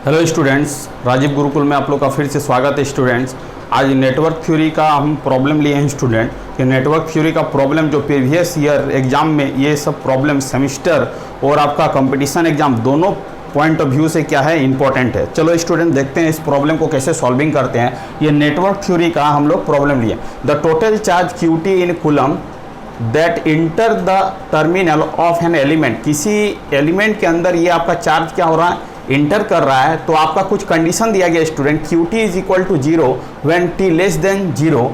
Hello students, Rajiv Gurukul में आप लोग का फिर से स्वागत है। स्टूडेंट्स, आज नेटवर्क थ्योरी का हम प्रॉब्लम लिए हैं स्टूडेंट कि नेटवर्क थ्योरी का प्रॉब्लम जो प्रीवियस ईयर एग्जाम में ये सब प्रॉब्लम सेमिस्टर और आपका कंपटीशन एग्जाम दोनों पॉइंट ऑफ व्यू से क्या है इंपॉर्टेंट है। चलो स्टूडेंट देखते हैं इस प्रॉब्लम को कैसे सॉल्विंग करते हैं। ये नेटवर्क थ्योरी का हम लोग प्रॉब्लम लिए। The total charge QT in coulomb that enter the terminal of an element, किसी एलिमेंट के अंदर ये आपका चार्ज क्या हो रहा है, इंटर कर रहा है। तो आपका कुछ कंडीशन दिया गया student, QT is equal to 0 when T less than 0।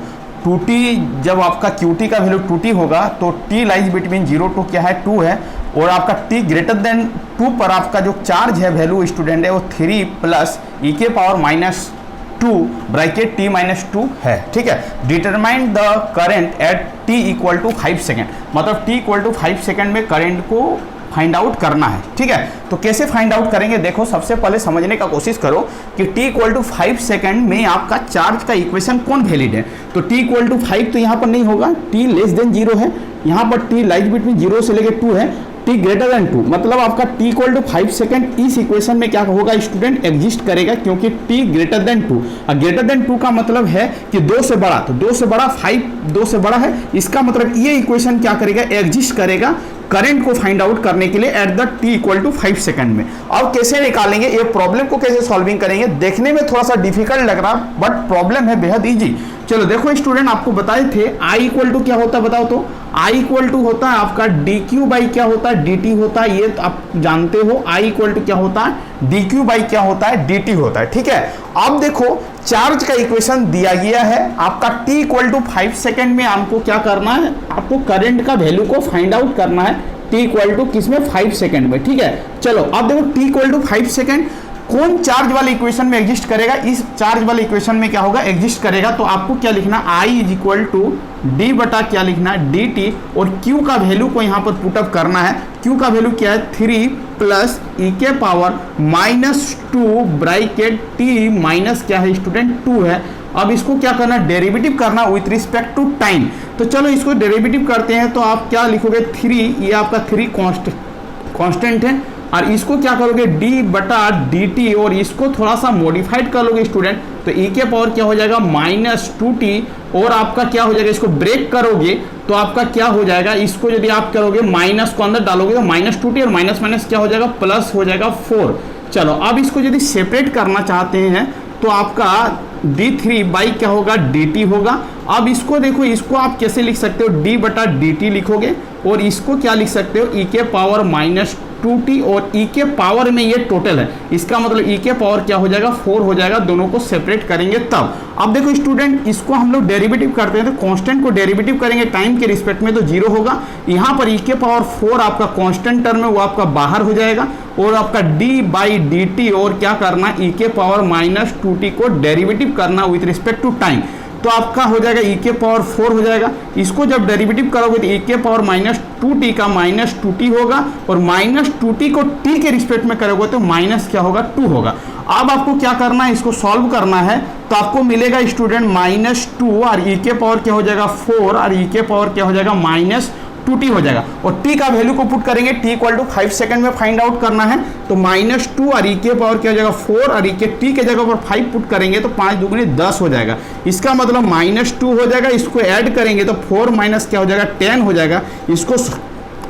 2T जब आपका QT का वैल्यू 2T होगा तो T लाइज बिटवीन 0 टू क्या है 2 है, और आपका T ग्रेटर देन 2 पर आपका जो चार्ज है वैल्यू स्टूडेंट है वो 3 प्लस e के पावर -2 ब्रैकेट T -2 है। ठीक है, determine the current at T equal to 5 second, मतलब T इक्वल टू 5 सेकेंड में करंट को फाइंड आउट करना है। ठीक है, तो कैसे फाइंड आउट करेंगे, देखो सबसे पहले समझने का कोशिश करो कि T इक्वल टू 5 सेकेंड में आपका चार्ज का इक्वेशन कौन वैलिड है। तो T इक्वल टू 5 तो यहाँ पर नहीं होगा, T लेस देन 0 है, यहाँ पर T लाइज बिटवीन 0 से लेकर 2 है, T ग्रेटर देन 2, मतलब आपका T इक्वल टू 5 सेकेंड इस इक्वेशन में क्या होगा स्टूडेंट, एग्जिस्ट करेगा, क्योंकि T ग्रेटर देन 2। और ग्रेटर देन 2 का मतलब है कि 2 से बड़ा, तो 2 से बड़ा 5 2 से बड़ा है, इसका मतलब ये इक्वेशन क्या करेगा, एग्जिस्ट करेगा करंट को फाइंड आउट करने के लिए at the T equal to 5 second में। अब कैसे निकालेंगे, ये प्रॉब्लम को कैसे सॉल्विंग करेंगे, देखने में थोड़ा सा डिफिकल्ट लग रहा बट प्रॉब्लम है बेहद इजी। चलो देखो स्टूडेंट, आपको बताए थे I इक्वल टू क्या होता है, बताओ तो। I इक्वल टू होता है आपका dq बाई क्या होता है, dt होता है, ये तो आप जानते हो। I इक्वल टू क्या होता है, dq बाई क्या होता है, dt होता है। ठीक है, अब देखो चार्ज का इक्वेशन दिया गया है आपका T इक्वल टू 5 सेकेंड में, हमको क्या करना है, आपको करंट का वैल्यू को फाइंड आउट करना है T इक्वल टू किसमें, 5 सेकेंड में। ठीक है, चलो अब देखो T इक्वल टू 5 सेकेंड कौन चार्ज वाले इक्वेशन में एग्जिस्ट करेगा, इस चार्ज वाले इक्वेशन में क्या होगा, एग्जिस्ट करेगा। तो आपको क्या लिखना, I is equal to D बटा क्या लिखना है, dt, और Q का वैल्यू को यहाँ पर पुटअप करना है। Q का वैल्यू क्या है, 3 प्लस e के पावर -2 ब्रैकेट T माइनस क्या है स्टूडेंट 2 है। अब इसको क्या करना, डेरिवेटिव करना विथ रिस्पेक्ट टू टाइम। तो चलो इसको डेरिवेटिव करते हैं, तो आप क्या लिखोगे, 3, ये आपका 3 कांस्टेंट है, और इसको क्या करोगे d बटा dt, और इसको थोड़ा सा मॉडिफाइड कर लोगे स्टूडेंट, तो e के पावर क्या हो जाएगा -2t, और आपका क्या हो जाएगा, इसको ब्रेक करोगे तो आपका क्या हो जाएगा, इसको यदि आप करोगे माइनस को अंदर डालोगे तो -2t, और माइनस माइनस क्या हो जाएगा, प्लस हो जाएगा 4। चलो अब इसको यदि सेपरेट करना चाहते हैं तो आपका d3 बाई क्या होगा, dt होगा। अब इसको देखो, इसको आप कैसे लिख सकते हो, d बटा dt लिखोगे, और इसको क्या लिख सकते हो, e के पावर -2t, और e के पावर में ये टोटल है, इसका मतलब e के पावर क्या हो जाएगा, 4 हो जाएगा। दोनों को सेपरेट करेंगे तब। अब देखो स्टूडेंट, इसको हम लोग डेरिवेटिव करते हैं, तो कांस्टेंट को डेरिवेटिव करेंगे टाइम के रिस्पेक्ट में तो 0 होगा। यहाँ पर e के पावर 4 आपका कांस्टेंट टर्म है, वो आपका बाहर हो जाएगा, और आपका d बाई dt, और क्या करना, e के पावर -2t को डेरिवेटिव करना विथ रिस्पेक्ट टू टाइम, तो आपका हो जाएगा e के पावर 4 हो जाएगा। इसको जब डेरिवेटिव करोगे तो e के पावर -2t का -2t होगा, और -2t को t के रिस्पेक्ट में करोगे तो माइनस क्या होगा, 2 होगा। अब आपको क्या करना है, इसको सॉल्व करना है, तो आपको मिलेगा स्टूडेंट -2, और e के पावर क्या हो जाएगा 4, और e के पावर क्या हो जाएगा -2t हो जाएगा, और t का वैल्यू को पुट करेंगे, t इक्वल टू 5 सेकंड में फाइंड आउट करना है, तो -2 और e के पावर क्या हो जाएगा 4, और e के t के जगह पर 5 पुट करेंगे तो 5 दूनी 10 हो जाएगा। इसका मतलब -2 हो जाएगा, इसको ऐड करेंगे तो 4 माइनस क्या हो जाएगा, 10 हो जाएगा। इसको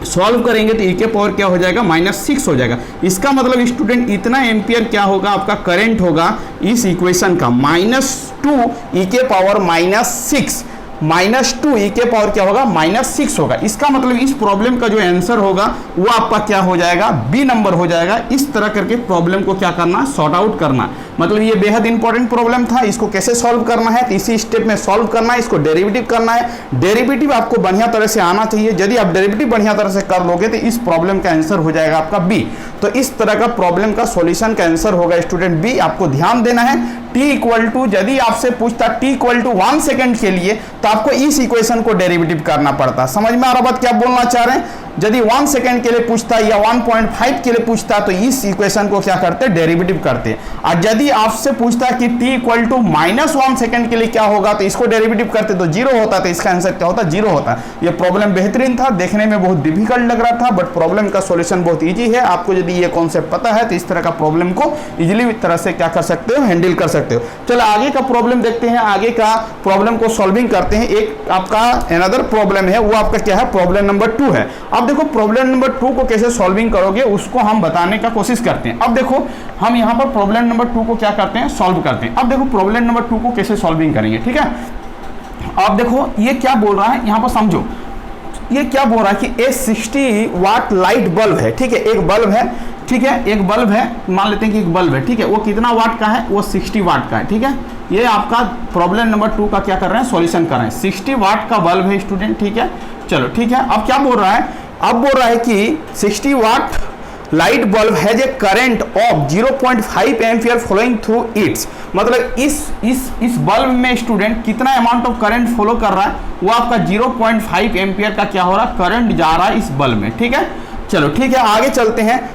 सॉल्व करेंगे तो e के पावर क्या हो जाएगा, -6 हो जाएगा। इसका मतलब स्टूडेंट इतना एम्पियर क्या होगा, आपका करंट होगा इस इक्वेशन का, -2 e के पावर -6, -2 e के पावर क्या होगा, -6 होगा। इसका मतलब इस प्रॉब्लम का जो आंसर होगा वो आपका क्या हो जाएगा, बी नंबर हो जाएगा। इस तरह करके प्रॉब्लम को क्या करना, सॉर्ट आउट करना, मतलब ये बेहद इंपॉर्टेंट प्रॉब्लम था। इसको कैसे सॉल्व करना है, तो इसी स्टेप में सॉल्व करना है, इसको डेरिवेटिव करना है। डेरिवेटिव आपको बढ़िया तरह से आना चाहिए, यदि आप डेरिवेटिव बढ़िया तरह से कर लोगे तो इस प्रॉब्लम का आंसर हो जाएगा आपका बी। तो इस तरह का प्रॉब्लम का सॉल्यूशन का आंसर होगा स्टूडेंट बी। आपको ध्यान देना है, t इक्वल टू, यदि आपसे पूछता t इक्वल टू 1 सेकेंड के लिए तो आपको इस इक्वेशन को डेरिवेटिव करना पड़ता। समझ में आ रहा बात क्या बोलना चाह रहे हैं, यदि 1 सेकेंड के लिए पूछता है या 1.5 के लिए पूछता है तो इस इक्वेशन को क्या करते हैं, डेरिवेटिव करते हैं। और यदि आपसे पूछता है कि t इक्वल टू -1 सेकेंड के लिए क्या होगा तो इसको डेरिवेटिव करते तो 0 होता, तो इसका आंसर क्या होता, 0 होता। ये प्रॉब्लम बेहतरीन था, देखने में बहुत डिफिकल्ट लग रहा था, बट प्रॉब्लम का सॉल्यूशन बहुत इजी है। आपको यदि ये कॉन्सेप्ट पता है तो इस तरह का प्रॉब्लम को इजीली तरह से क्या कर सकते हो, हैंडल कर सकते हो। चलो आगे का प्रॉब्लम देखते हैं, आगे का प्रॉब्लम को सॉल्विंग करते हैं। एक आपका अनदर प्रॉब्लम है, वो आपका क्या है, प्रॉब्लम नंबर 2 है। अब देखो प्रॉब्लम नंबर 2 को कैसे सॉल्विंग करोगे उसको हम बताने का कोशिश करते हैं। अब देखो हम यहाँ पर प्रॉब्लम नंबर 2 को क्या करते हैं, सॉल्व करते हैं। अब देखो प्रॉब्लम नंबर 2 को कैसे सॉल्विंग करेंगे, ठीक है। अब देखो ये क्या बोल रहा है, यहाँ पर समझो, ये क्या बोल रहा है कि ए 60 वाट लाइट बल्ब है, ठीक है, एक बल्ब है, ठीक है, एक बल्ब है, मान लेते हैं कि एक बल्ब है, ठीक है, वो कितना वाट का है, वो 60 वाट का है, ठीक है। ये आपका प्रॉब्लम नंबर 2 का क्या कर रहे हैं, सॉल्यूशन कर रहे हैं। 60 वाट का बल्ब है स्टूडेंट, ठीक है। चलो ठीक है, अब क्या बोल रहा है, अब बोल रहा है कि 60 watt light bulb has a current of 0.5 ampere flowing through its, मतलब इस बल्ब में स्टूडेंट कितना अमाउंट ऑफ करंट फॉलो कर रहा है, वो आपका 0.5 एम्पियर का क्या हो रहा है, करंट जा रहा है इस बल्ब में, ठीक है। चलो ठीक है, आगे चलते हैं।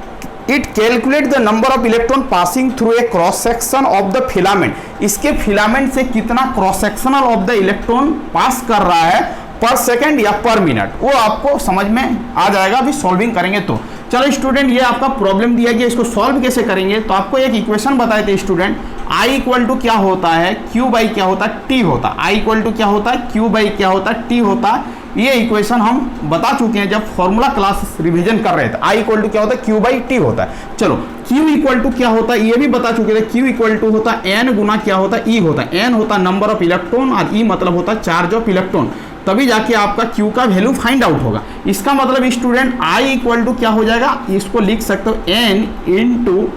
It calculate the number of electron passing through a cross section of the filament, इसके फिलामेंट से कितना cross sectional of the electron pass कर रहा है पर सेकंड या पर मिनट, वो आपको समझ में आ जाएगा अभी सॉल्विंग करेंगे तो। चलो स्टूडेंट ये आपका प्रॉब्लम दिया गया, इसको सॉल्व कैसे करेंगे, तो आपको एक इक्वेशन बताए थे स्टूडेंट, I इक्वल टू क्या होता है, Q बाई क्या होता है, T होता है। I इक्वल टू क्या होता है, Q बाई क्या होता है, T होता है। ये इक्वेशन हम बता चुके हैं जब फॉर्मूला क्लास रिवीजन कर रहे थे। I इक्वल टू क्या होता है, Q बाई T होता है। चलो Q इक्वल टू क्या होता है, ये भी बता चुके थे, Q इक्वल टू होता है N गुना क्या होता है, E होता है। N होता है नंबर ऑफ इलेक्ट्रॉन और E मतलब होता है चार्ज ऑफ इलेक्ट्रॉन, तभी जाके आपका Q का वैल्यू फाइंड आउट होगा। इसका मतलब स्टूडेंट I इक्वल टू क्या हो जाएगा, इसको लिख सकते हो N इंटू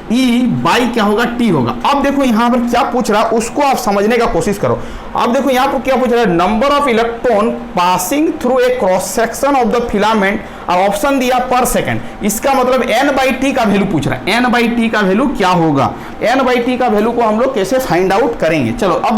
E बाई क्या होगा, T होगा। अब देखो यहाँ पर क्या पूछ रहा है उसको आप समझने का कोशिश करो। अब देखो यहाँ पर क्या पूछ रहा है, number of electron passing through a cross section of the filament, और ऑप्शन दिया पर सेकंड, इसका मतलब N बाई T का वैल्यू पूछ रहा है। N बाई T का वैल्यू क्या होगा, N बाई T का वैल्यू को हम लोग कैसे फाइंड आउट करेंगे। चलो अब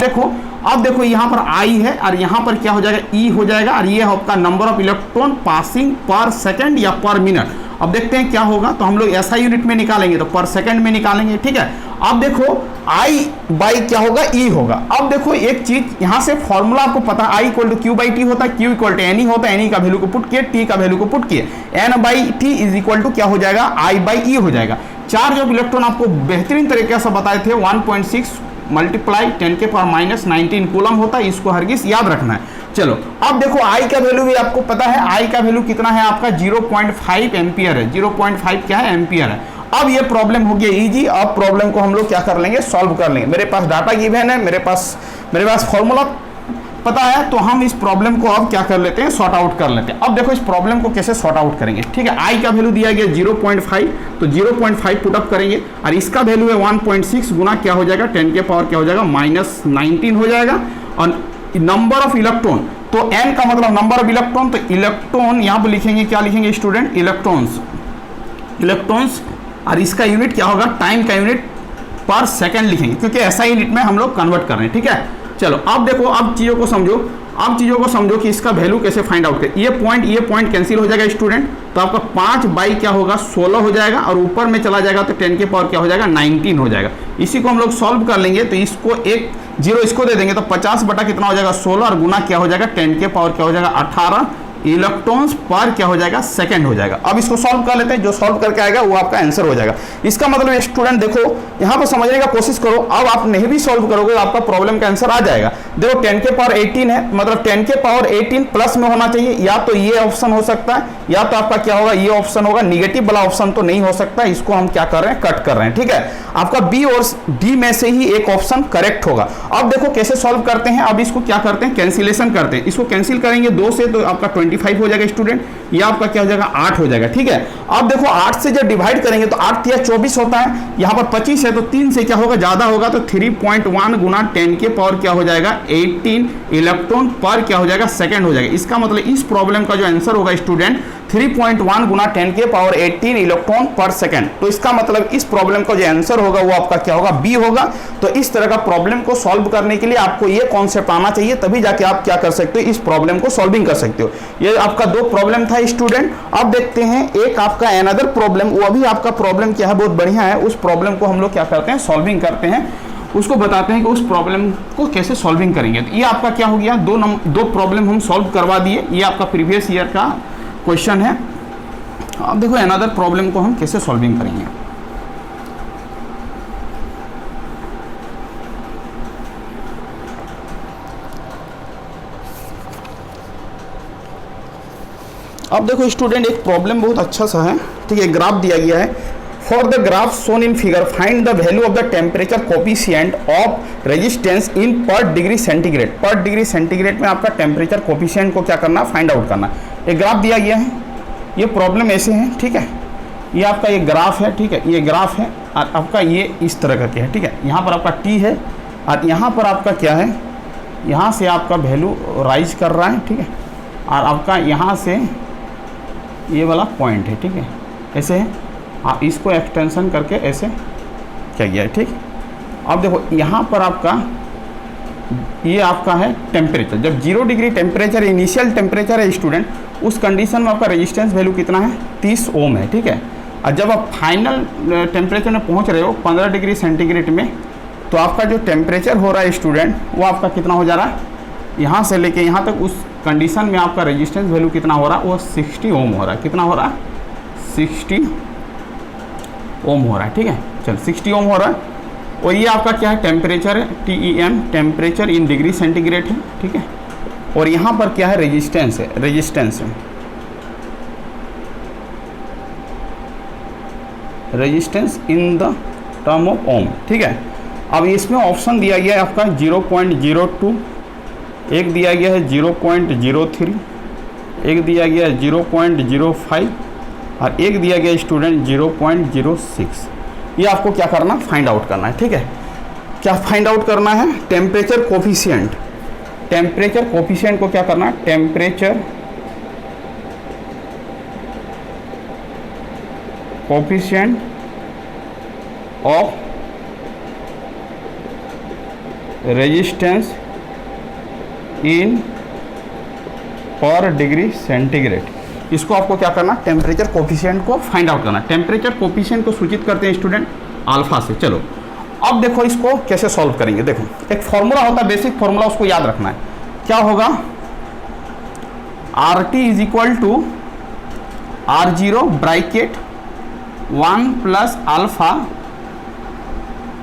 देखो यहाँ पर I है और यहाँ पर क्या हो जाएगा, E हो जाएगा, और ये आपका नंबर ऑफ इलेक्ट्रॉन पासिंग पर सेकंड या पर मिनट। अब देखते हैं क्या होगा, तो हम लोग ऐसा यूनिट में निकालेंगे तो पर सेकंड में निकालेंगे, ठीक है। अब देखो I बाई क्या होगा, E होगा। अब देखो एक चीज यहाँ से फॉर्मूला आपको पता है, I equal to Q by T होता है, Q इक्वल टू N होता है, N का वैल्यू को पुट किए, T का वैल्यू को पुट किए, N by T is equal to क्या हो जाएगा, I बाई E हो जाएगा। चार्ज ऑफ इलेक्ट्रॉन आपको बेहतरीन तरीके से बताए थे, 1.6 मल्टीप्लाई 10 के पावर -19 कूलम होता है, इसको हरगिज याद रखना है। चलो अब देखो I का वैल्यू भी आपको पता है, I का वैल्यू कितना है आपका 0.5 एम्पियर है, 0.5 क्या है, एम्पियर है। अब ये प्रॉब्लम हो गया इजी। अब प्रॉब्लम को हम लोग क्या कर लेंगे, सॉल्व कर लेंगे। मेरे पास डाटा गिवन है, मेरे पास फॉर्मूला पता है, तो हम इस प्रॉब्लम को अब क्या कर लेते हैं, सॉर्ट आउट कर लेते हैं। अब देखो इस प्रॉब्लम को कैसे सॉर्ट आउट करेंगे, ठीक है। I का वैल्यू दिया गया 0.5, तो 0.5 पुट अप करेंगे, और इसका वैल्यू है 1.6 गुना क्या हो जाएगा, 10 के पावर क्या हो जाएगा, -19 हो जाएगा। और नंबर ऑफ इलेक्ट्रॉन, तो N का मतलब नंबर ऑफ इलेक्ट्रॉन, तो इलेक्ट्रॉन यहाँ पर लिखेंगे, क्या लिखेंगे स्टूडेंट, इलेक्ट्रॉन्स, और इसका यूनिट क्या होगा, टाइम का यूनिट पर सेकंड लिखेंगे, क्योंकि ऐसा यूनिट में हम लोग कन्वर्ट कर रहे हैं, ठीक है। चलो अब देखो, अब चीज़ों को समझो कि इसका वैल्यू कैसे फाइंड आउट करें। ये पॉइंट कैंसिल हो जाएगा स्टूडेंट, तो आपका 5 बाई क्या होगा, 16 हो जाएगा, और ऊपर में चला जाएगा तो 10 के पावर क्या हो जाएगा, 19 हो जाएगा। इसी को हम लोग सॉल्व कर लेंगे, तो इसको एक 0 इसको दे देंगे, तो 50 बटा कितना हो जाएगा, 16, और गुना क्या हो जाएगा, 10 के पावर क्या हो जाएगा, 18 इलेक्ट्रॉन्स पर क्या हो जाएगा, सेकंड हो जाएगा। अब इसको सॉल्व कर लेते हैं, जो सॉल्व करके आएगा वो आपका आंसर हो जाएगा। इसका मतलब स्टूडेंट देखो यहाँ पर समझने का कोशिश करो, अब आप नहीं भी सॉल्व करोगे आपका प्रॉब्लम का आंसर आ जाएगा। देखो 10 के पावर 18 है, मतलब 10 के पावर 18 प्लस में होना चाहिए, या तो ये ऑप्शन हो सकता है, या तो आपका क्या होगा, ये ऑप्शन होगा। निगेटिव वाला ऑप्शन तो नहीं हो सकता, इसको हम क्या कर रहे हैं, कट कर रहे हैं, ठीक है। आपका बी और डी में से ही एक ऑप्शन करेक्ट होगा। अब देखो कैसे सॉल्व करते हैं, अब इसको क्या करते हैं, कैंसिलेशन करते हैं। इसको कैंसिल करेंगे 2 से, तो आपका 25 हो जाएगा स्टूडेंट, या आपका क्या हो जाएगा, 8 हो जाएगा, ठीक है। अब देखो 8 से जब डिवाइड करेंगे तो 8 या 24 होता है, यहाँ पर 25 है, तो 3 से क्या होगा, ज्यादा होगा, तो 3.1 गुना 10 के पावर क्या हो जाएगा, 18 इलेक्ट्रॉन पर क्या हो जाएगा, सेकंड हो जाएगा। इसका मतलब इस प्रॉब्लम का जो आंसर होगा स्टूडेंट 3.1 गुना 10 के पावर 18 इलेक्ट्रॉन पर सेकेंड। तो इसका मतलब इस प्रॉब्लम का जो आंसर होगा वो आपका क्या होगा, बी होगा। तो इस तरह का प्रॉब्लम को सॉल्व करने के लिए आपको ये कॉन्सेप्ट आना चाहिए, तभी जाके आप क्या कर सकते हो, इस प्रॉब्लम को सॉल्विंग कर सकते हो। ये आपका दो प्रॉब्लम था स्टूडेंट। अब देखते हैं एक आपका अनदर प्रॉब्लम, वो भी आपका प्रॉब्लम क्या है, बहुत बढ़िया है। उस प्रॉब्लम को हम लोग क्या करते हैं, सॉल्विंग करते हैं, उसको बताते हैं कि उस प्रॉब्लम को कैसे सॉल्विंग करेंगे। तो ये आपका क्या हो गया, दो प्रॉब्लम हम सॉल्व करवा दिए। ये आपका प्रीवियस ईयर का क्वेश्चन है। अब देखो अनदर प्रॉब्लम को हम कैसे सॉल्विंग करेंगे। अब देखो स्टूडेंट, एक प्रॉब्लम बहुत अच्छा सा है, ठीक है। ग्राफ दिया गया है, for the graph shown in figure find the value of the temperature coefficient of resistance in पर डिग्री सेंटीग्रेड। पर डिग्री सेंटीग्रेड में आपका टेम्परेचर कोफिशिएंट को क्या करना, फाइंड आउट करना। एक ग्राफ दिया गया है, ये प्रॉब्लम ऐसे है, ठीक है। ये आपका ये ग्राफ है, ठीक है, ये ग्राफ है और आपका ये इस तरह का क्या है, ठीक है। यहाँ पर आपका टी है और यहाँ पर आपका क्या है, यहाँ से आपका वैल्यू राइज कर रहा है, ठीक है, और आपका यहाँ से ये वाला पॉइंट है, ठीक है, ऐसे है। आप इसको एक्सटेंशन करके ऐसे क्या गया है, ठीक। अब देखो यहाँ पर आपका ये आपका है टेम्परेचर, जब 0 डिग्री टेम्परेचर इनिशियल टेम्परेचर है स्टूडेंट, उस कंडीशन में आपका रेजिस्टेंस वैल्यू कितना है, 30 ओम है, ठीक है। और जब आप फाइनल टेम्परेचर में पहुँच रहे हो 15 डिग्री सेंटीग्रेड में, तो आपका जो टेम्परेचर हो रहा है स्टूडेंट, वो आपका कितना हो जा रहा है, यहाँ से लेके यहाँ तक उस कंडीशन में आपका रेजिस्टेंस वैल्यू कितना हो रहा है, वो 60 ओम हो रहा है। कितना हो रहा है, 60 ओम हो रहा है, ठीक है। चल 60 ओम हो रहा है। और ये आपका क्या है, टेम्परेचर है, TEM, temperature in degree centigrade है, ठीक है। और यहाँ पर क्या है, रेजिस्टेंस है, रेजिस्टेंस है, resistance in the term of ohm, ठीक है। अब इसमें ऑप्शन दिया गया है आपका 0.02, एक दिया गया है 0.03, एक दिया गया है 0.05 और एक दिया गया स्टूडेंट 0.06। ये आपको क्या करना, फाइंड आउट करना है, ठीक है। क्या फाइंड आउट करना है, टेम्परेचर कोफिशिएंट। टेम्परेचर कोफिशिएंट को क्या करना है, temperature coefficient of resistance in पर डिग्री सेंटीग्रेड, इसको आपको क्या करना, टेम्परेचर कोफिशिएंट को फाइंड आउट करना। टेम्परेचर कोफिशिएंट को सूचित करते हैं स्टूडेंट अल्फा से। चलो अब देखो इसको कैसे सॉल्व करेंगे। देखो एक फॉर्मूला होता है, बेसिक फॉर्मूला, उसको याद रखना है। क्या होगा, RT is equal to R0 bracket 1 plus alpha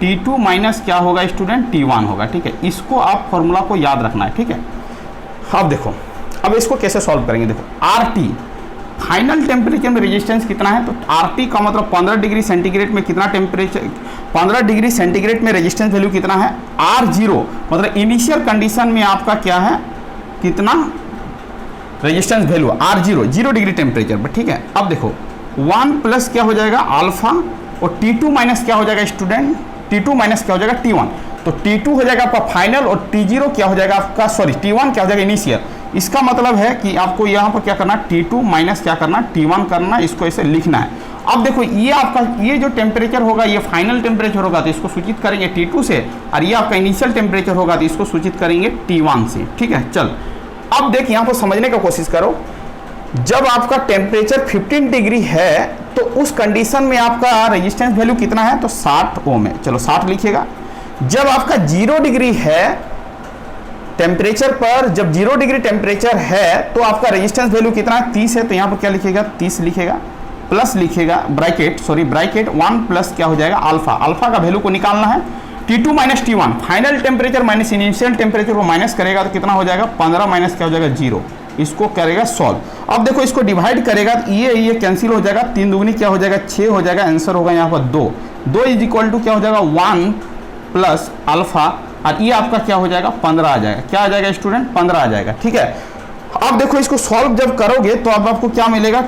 T2 minus क्या होगा स्टूडेंट, T1 होगा, ठीक है। इसको आप फॉर्मूला को याद रखना है, ठीक है। अब देखो, अब इसको कैसे सॉल्व करेंगे। देखो RT फाइनल टेम्परेचर में रेजिस्टेंस कितना है, तो RT का मतलब 15 डिग्री सेंटीग्रेड में कितना टेम्परेचर, 15 डिग्री सेंटीग्रेड में रेजिस्टेंस वैल्यू कितना है, R0 मतलब इनिशियल कंडीशन में आपका क्या है, कितना resistance value R0, 0 degree temperature पर, ठीक है। अब देखो 1 प्लस क्या हो जाएगा अल्फा और T2 माइनस क्या हो जाएगा स्टूडेंट, T2 माइनस क्या हो जाएगा T1। तो T2 हो जाएगा आपका फाइनल और T0 क्या हो जाएगा आपका, सॉरी T1 क्या हो जाएगा इनिशियल। इसका मतलब है कि आपको यहाँ पर क्या करना, T2 माइनस क्या करना, T1 करना, इसको ऐसे लिखना है। अब देखो ये आपका ये जो टेम्परेचर होगा, ये फाइनल टेम्परेचर होगा तो इसको सूचित करेंगे T2 से, और ये आपका इनिशियल टेम्परेचर होगा तो इसको सूचित करेंगे T1 से, ठीक है। चल अब देख यहाँ पर समझने का कोशिश करो, जब आपका टेम्परेचर 15 डिग्री है तो उस कंडीशन में आपका रेजिस्टेंस वैल्यू कितना है, तो 60 ओम है। चलो 60 लिखिएगा। जब आपका 0 डिग्री है टेम्परेचर पर, जब 0 डिग्री टेम्परेचर है तो आपका रेजिस्टेंस वैल्यू कितना है, 30 है। तो यहाँ पर क्या लिखेगा, 30 लिखेगा, प्लस लिखेगा ब्रैकेट, सॉरी ब्रैकेट 1 प्लस क्या हो जाएगा अल्फा, अल्फा का वैल्यू को निकालना है, T2 minus T1, final temperature minus initial temperature को माइनस करेगा तो कितना हो जाएगा, 15 माइनस क्या हो जाएगा 0, इसको करेगा सॉल्व। अब देखो इसको डिवाइड करेगा तो ये कैंसिल हो जाएगा, 3 दूगनी क्या हो जाएगा 6 हो जाएगा, आंसर होगा यहाँ पर 2 इज इक्वल टू क्या हो जाएगा 1 प्लस अल्फा, और ये आपका क्या हो जाएगा 15 आ जाएगा। क्या आ जाएगा स्टूडेंट, 15 आ जाएगा, ठीक है। अब देखो इसको सॉल्व जब करोगे तो अब आपको क्या मिलेगा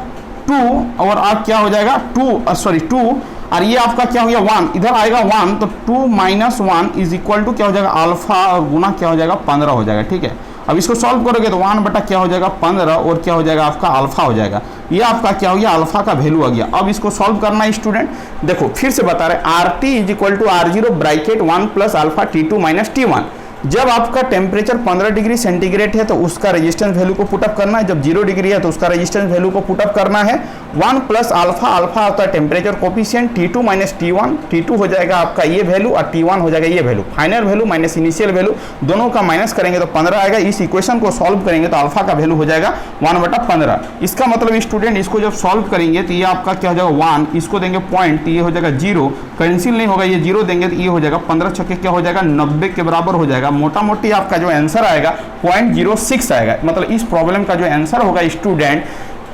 2 और आप क्या हो जाएगा 2 और ये आपका क्या हो गया 1, इधर आएगा 1 तो 2 माइनस 1 इज इक्वल टू क्या हो जाएगा अल्फा और गुना क्या हो जाएगा 15 हो जाएगा, ठीक है। अब इसको सॉल्व करोगे तो 1 बटा क्या हो जाएगा 15 और क्या हो जाएगा आपका अल्फा हो जाएगा। ये आपका क्या हो गया अल्फा का वैल्यू आ गया। अब इसको सॉल्व करना है स्टूडेंट, देखो फिर से बता रहे R T is equal to R0 bracket 1 plus alpha T2 minus T1। जब आपका टेम्परेचर 15 डिग्री सेंटीग्रेड है तो उसका रेजिस्टेंस वैल्यू को पुटअप करना है, जब 0 डिग्री है तो उसका रेजिस्टेंस वैल्यू को पुटअप करना है। 1 प्लस अल्फा, अल्फा होता है temperature coefficient, T2 minus T1, T2 हो जाएगा आपका ये वैल्यू और T1 हो जाएगा ये value. Final value minus initial value, दोनों का माइनस करेंगे तो 15 आएगा। इस इक्वेशन को सॉल्व करेंगे तो अल्फा का वैल्यू हो जाएगा 1 बटा 15। इसका मतलब स्टूडेंट इसको जब सॉल्व करेंगे तो ये आपका क्या हो जाएगा 1, इसको देंगे पॉइंट तो ये हो जाएगा 0, कैंसिल नहीं होगा, ये 0 देंगे तो ये हो जाएगा 15 छक्के क्या हो जाएगा 90 के बराबर हो जाएगा। मोटा मोटी आपका जो आंसर आएगा 0.06 आएगा। मतलब इस प्रॉब्लम का जो आंसर होगा student,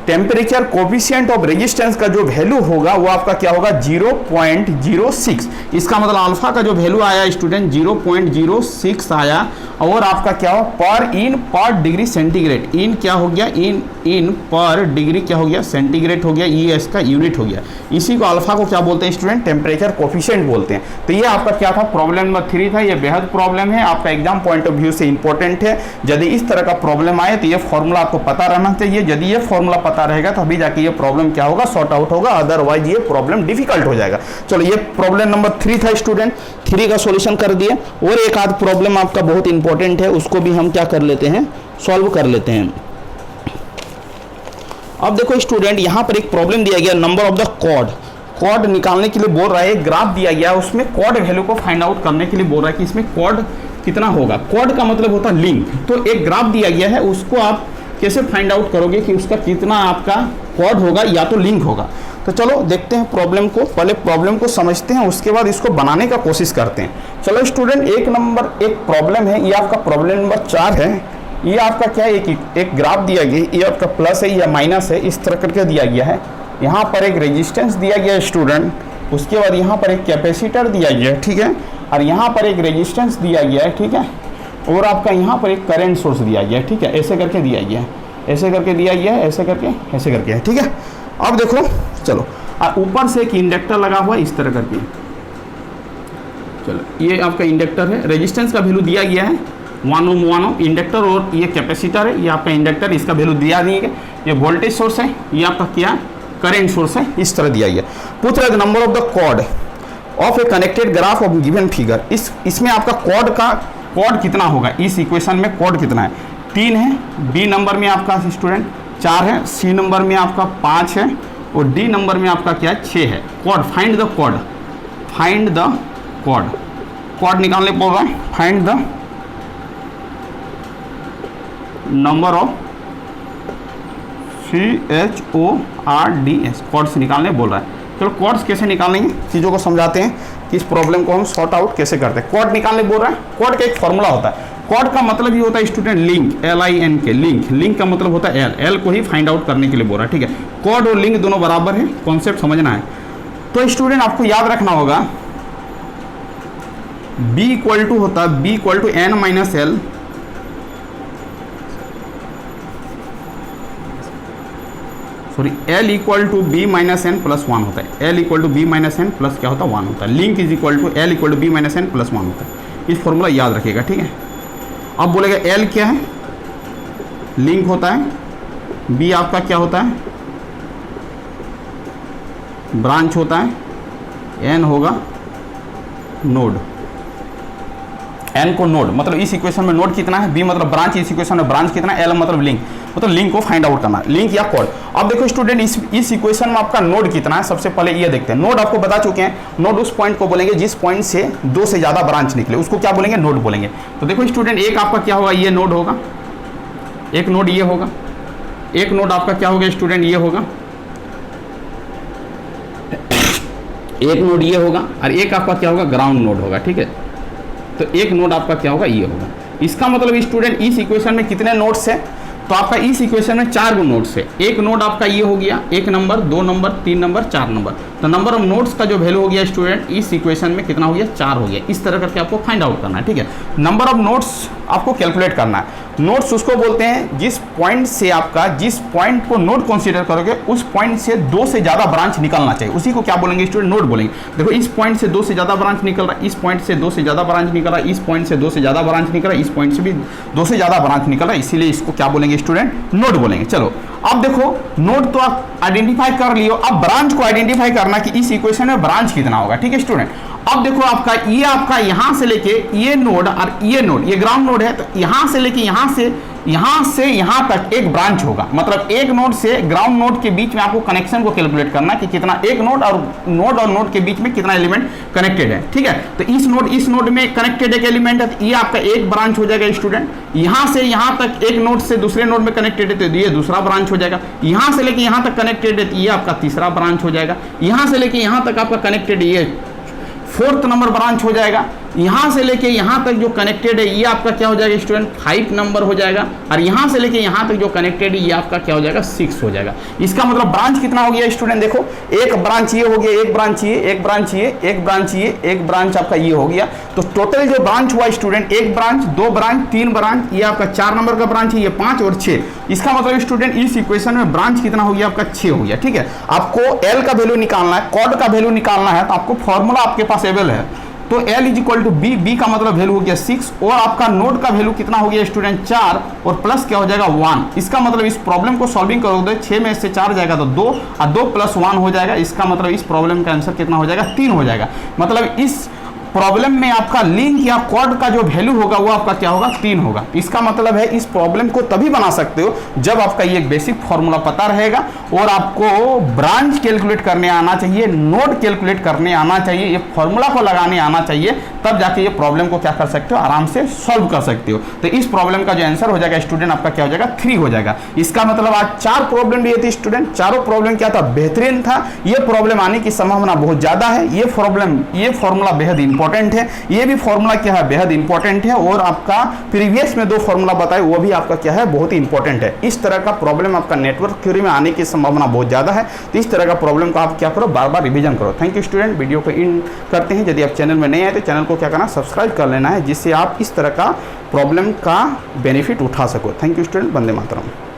temperature coefficient of resistance का जो वैल्यू होगा वो आपका क्या होगा 0.06। इसका मतलब अल्फा का जो वैल्यू आया स्टूडेंट 0.06 आया। और आपका क्या हो पर डिग्री सेंटीग्रेड, इन क्या हो गया इन पर डिग्री क्या हो गया सेंटीग्रेड हो गया, ये इसका यूनिट हो गया। इसी को अल्फा को क्या बोलते हैं स्टूडेंट, टेम्परेचर कोफिशिएंट बोलते हैं। तो ये आपका क्या था प्रॉब्लम नंबर 3 था। ये बेहद प्रॉब्लम है, आपका एग्जाम पॉइंट ऑफ व्यू से इंपॉर्टेंट है। यदि इस तरह का प्रॉब्लम आए तो ये फॉर्मूला आपको पता रहना चाहिए। यदि ये फॉर्मूला पता रहेगा तो अभी जाके ये प्रॉब्लम क्या होगा सॉर्ट आउट होगा, अदरवाइज ये प्रॉब्लम डिफिकल्ट हो जाएगा। चलो ये प्रॉब्लम नंबर 3 था स्टूडेंट, 3 का सॉल्यूशन कर दिए। और एक आध प्रॉब्लम आपका बहुत इंपॉर्टेंट है, उसको भी हम क्या कर लेते हैं सॉल्व कर लेते हैं। अब देखो स्टूडेंट यहाँ पर एक प्रॉब्लम दिया गया, नंबर ऑफ द कॉर्ड निकालने के लिए बोल रहा है। एक ग्राफ दिया गया, उसमें कॉर्ड वैल्यू को फाइंड आउट करने के लिए बोल रहा है कि इसमें कॉर्ड कितना होगा। कॉर्ड का मतलब होता है लिंक। तो एक ग्राफ दिया गया है, उसको आप कैसे फाइंड आउट करोगे कि उसका कितना आपका कॉर्ड होगा या तो लिंक होगा। तो चलो देखते हैं प्रॉब्लम को, पहले प्रॉब्लम को समझते हैं, उसके बाद इसको बनाने का कोशिश करते हैं। चलो स्टूडेंट एक प्रॉब्लम है, ये आपका प्रॉब्लम नंबर 4 है। ये आपका क्या है एक ग्राफ दिया गया, ये आपका प्लस है या माइनस है, इस तरह करके दिया गया है। यहाँ पर एक रेजिस्टेंस दिया गया है स्टूडेंट, उसके बाद यहाँ पर एक कैपेसिटर दिया गया है, ठीक है, और यहाँ पर एक रेजिस्टेंस दिया गया है, ठीक है, और आपका यहाँ पर एक करंट सोर्स दिया गया है, ठीक है, ऐसे करके दिया गया है, ऐसे करके दिया गया है, ऐसे करके ऐसे करके है, ठीक है। अब देखो चलो ऊपर से एक इंडक्टर लगा हुआ है इस तरह करके, चलो ये आपका इंडक्टर है, रेजिस्टेंस का वैल्यू दिया गया है 1 ओम इंडक्टर, और ये कैपेसिटर है, ये आपका इंडक्टर, इसका वैल्यू दिया नहीं है। ये वोल्टेज सोर्स है, ये आपका क्या करंट सोर्स है, इस तरह दिया गया। पूछ रहा है number of the chord of a connected graph of given figure. इसमें आपका कॉर्ड कितना होगा, इस इक्वेशन में कॉर्ड कितना है 3 है, बी नंबर में आपका स्टूडेंट 4 है, सी नंबर में आपका 5 है और डी नंबर में आपका क्या है 6 है। कॉर्ड फाइंड द कॉर्ड निकालने बोल रहा है। Find the number of CHORDS chords निकालने बोल रहा है। चलो कॉर्ड्स कैसे निकालेंगे चीज़ों को समझाते हैं कि इस प्रॉब्लम को हम सॉर्ट आउट कैसे करते हैं। कॉर्ड निकालने बोल रहा है, कॉर्ड का एक फॉर्मूला होता है। कॉर्ड का मतलब ये होता है स्टूडेंट लिंक, LINK लिंक का मतलब होता है एल को ही फाइंड आउट करने के लिए बोल रहा है, ठीक है। कॉर्ड और लिंक दोनों बराबर है, कॉन्सेप्ट समझना है। तो स्टूडेंट आपको याद रखना होगा B इक्वल टू होता है B equal to N minus L, sorry L equal to B minus N plus 1 होता है। L equal to B minus N plus क्या होता है 1 होता है। Link is equal to L equal to B minus N plus 1 होता है। इस फॉर्मूला याद रखिएगा, ठीक है। अब बोलेगा L क्या है, लिंक होता है, B आपका क्या होता है ब्रांच होता है, N होगा नोड। N को नोड मतलब इस इक्वेशन में नोड कितना है, B मतलब ब्रांच, इस इक्वेशन में ब्रांच कितना है, L मतलब लिंक, मतलब लिंक को फाइंड आउट करना है, लिंक या कॉर्ड। अब देखो स्टूडेंट इस इक्वेशन में आपका नोड कितना है, सबसे पहले ये देखते हैं। नोड आपको बता चुके हैं, नोड उस पॉइंट को बोलेंगे जिस पॉइंट से 2 से ज़्यादा ब्रांच निकले, उसको क्या बोलेंगे नोड बोलेंगे। तो देखो स्टूडेंट एक आपका क्या होगा, ये नोड होगा, एक नोड ये होगा, एक नोड आपका क्या होगा स्टूडेंट ये होगा, एक नोड ये होगा, और एक आपका क्या होगा ग्राउंड नोड होगा, ठीक है। तो एक नोड आपका क्या होगा ये होगा। इसका मतलब स्टूडेंट इस इक्वेशन में कितने नोड्स है, तो आपका इस इक्वेशन में 4 गो नोड्स है। एक नोड आपका ये हो गया, 1 नंबर, 2 नंबर, 3 नंबर, 4 नंबर। तो नंबर ऑफ नोड्स का जो वैल्यू हो गया स्टूडेंट इस इक्वेशन में कितना हो गया 4 हो गया। इस तरह करके आपको फाइंड आउट करना है, ठीक है। नंबर ऑफ नोड्स आपको कैलकुलेट करना है। नोड्स उसको बोलते हैं जिस पॉइंट से आपका जिस पॉइंट को नोड कंसीडर करोगे उस पॉइंट से 2 से ज़्यादा ब्रांच निकलना चाहिए, उसी को क्या बोलेंगे स्टूडेंट, नोड बोलेंगे। देखो इस पॉइंट से 2 से ज़्यादा ब्रांच निकल रहा है, इस पॉइंट से 2 से ज़्यादा ब्रांच निकल रहा है, इस पॉइंट से 2 से ज़्यादा ब्रांच निकल रहा है, इस पॉइंट से भी 2 से ज़्यादा ब्रांच निकल रहा है, इसीलिए इसको क्या बोलेंगे स्टूडेंट, नोड बोलेंगे। चलो अब देखो नोड तो आप आइडेंटिफाई कर लियो, अब ब्रांच को आइडेंटिफाई करना कि इस इक्वेशन में ब्रांच कितना होगा, ठीक है स्टूडेंट। अब देखो आपका यहां से लेके ये नोड और ये नोड, ये ग्राउंड नोड है, तो यहां से लेके यहां से यहां तक एक ब्रांच होगा, मतलब एक नोड से ग्राउंड नोड के बीच में आपको कनेक्शन को कैलकुलेट करना कि कितना एक नोड और नोड के बीच में कितना एलिमेंट कनेक्टेड है, ठीक है। तो इस नोड में कनेक्टेड एक एलिमेंट है, तो ये आपका एक ब्रांच हो जाएगा स्टूडेंट। यहां से यहां तक एक नोड से दूसरे नोड में कनेक्टेड है, तो ये दूसरा ब्रांच हो जाएगा। यहां से लेके यहां तक कनेक्टेड है, तो ये आपका तीसरा ब्रांच हो जाएगा। यहां से लेके यहां तक आपका कनेक्टेड ये 4th नंबर ब्रांच हो जाएगा। यहां से लेके यहां तक जो कनेक्टेड है ये आपका क्या हो जाएगा स्टूडेंट, 5 नंबर हो जाएगा। और यहां से लेके यहां तक जो कनेक्टेड है ये आपका क्या हो जाएगा, 6 हो जाएगा। इसका मतलब ब्रांच कितना हो गया स्टूडेंट, देखो एक ब्रांच ये हो गया, एक ब्रांच ये, एक ब्रांच ये, एक ब्रांच ये, एक ब्रांच आपका ये हो गया। तो टोटल जो ब्रांच हुआ स्टूडेंट, एक ब्रांच, 2 ब्रांच, 3 ब्रांच, ये आपका 4 नंबर का ब्रांच है, ये 5 और 6। इसका मतलब स्टूडेंट इस इक्वेशन में ब्रांच कितना हो गया आपका, 6 हो गया, ठीक है। आपको एल का वैल्यू निकालना है, कॉड का वैल्यू निकालना है, तो आपको फॉर्मूला आपके पास अवेलेबल है। तो L is equal to B, B का मतलब वैल्यू हो गया 6 और आपका नोड का वैल्यू कितना हो गया स्टूडेंट, 4 और प्लस क्या हो जाएगा 1। इसका मतलब इस प्रॉब्लम को सॉल्विंग करोगे 6 में से 4 जाएगा तो 2 और 2 + 1 हो जाएगा। इसका मतलब इस प्रॉब्लम का आंसर कितना हो जाएगा, 3 हो जाएगा। मतलब इस प्रॉब्लम में आपका लिंक या कॉर्ड का जो वैल्यू होगा वो आपका क्या होगा, 3 होगा। इसका मतलब है इस प्रॉब्लम को तभी बना सकते हो जब आपका ये बेसिक फॉर्मूला पता रहेगा और आपको ब्रांच कैलकुलेट करने आना चाहिए, नोड कैलकुलेट करने आना चाहिए, ये फॉर्मूला को लगाने आना चाहिए, तब जाके ये प्रॉब्लम को क्या कर सकते हो, आराम से सॉल्व कर सकते हो। तो इस प्रॉब्लम का जो आंसर हो जाएगा स्टूडेंट आपका क्या हो जाएगा, 3 हो जाएगा। इसका मतलब आज 4 प्रॉब्लम लिए थे स्टूडेंट, चारों प्रॉब्लम क्या था, बेहतरीन था। ये प्रॉब्लम आने की संभावना बहुत ज्यादा है। ये फॉर्मूला बेहद इंपॉर्टेंट है, ये भी फॉर्मूला क्या है, बेहद इंपॉर्टेंट है। और आपका प्रीवियस में 2 फॉर्मूला बताए वो भी आपका क्या है, बहुत इंपॉर्टेंट है। इस तरह का प्रॉब्लम आपका नेटवर्क थ्योरी में आने की संभावना बहुत ज्यादा है। तो इस तरह का प्रॉब्लम को आप क्या करो, बार बार रिवीजन करो। थैंक यू स्टूडेंट, वीडियो को इन करते हैं। यदि आप चैनल में नए आए तो चैनल को क्या करना, सब्सक्राइब कर लेना है, जिससे आप इस तरह का प्रॉब्लम का बेनिफिट उठा सको। Thank you student, Vande Mataram.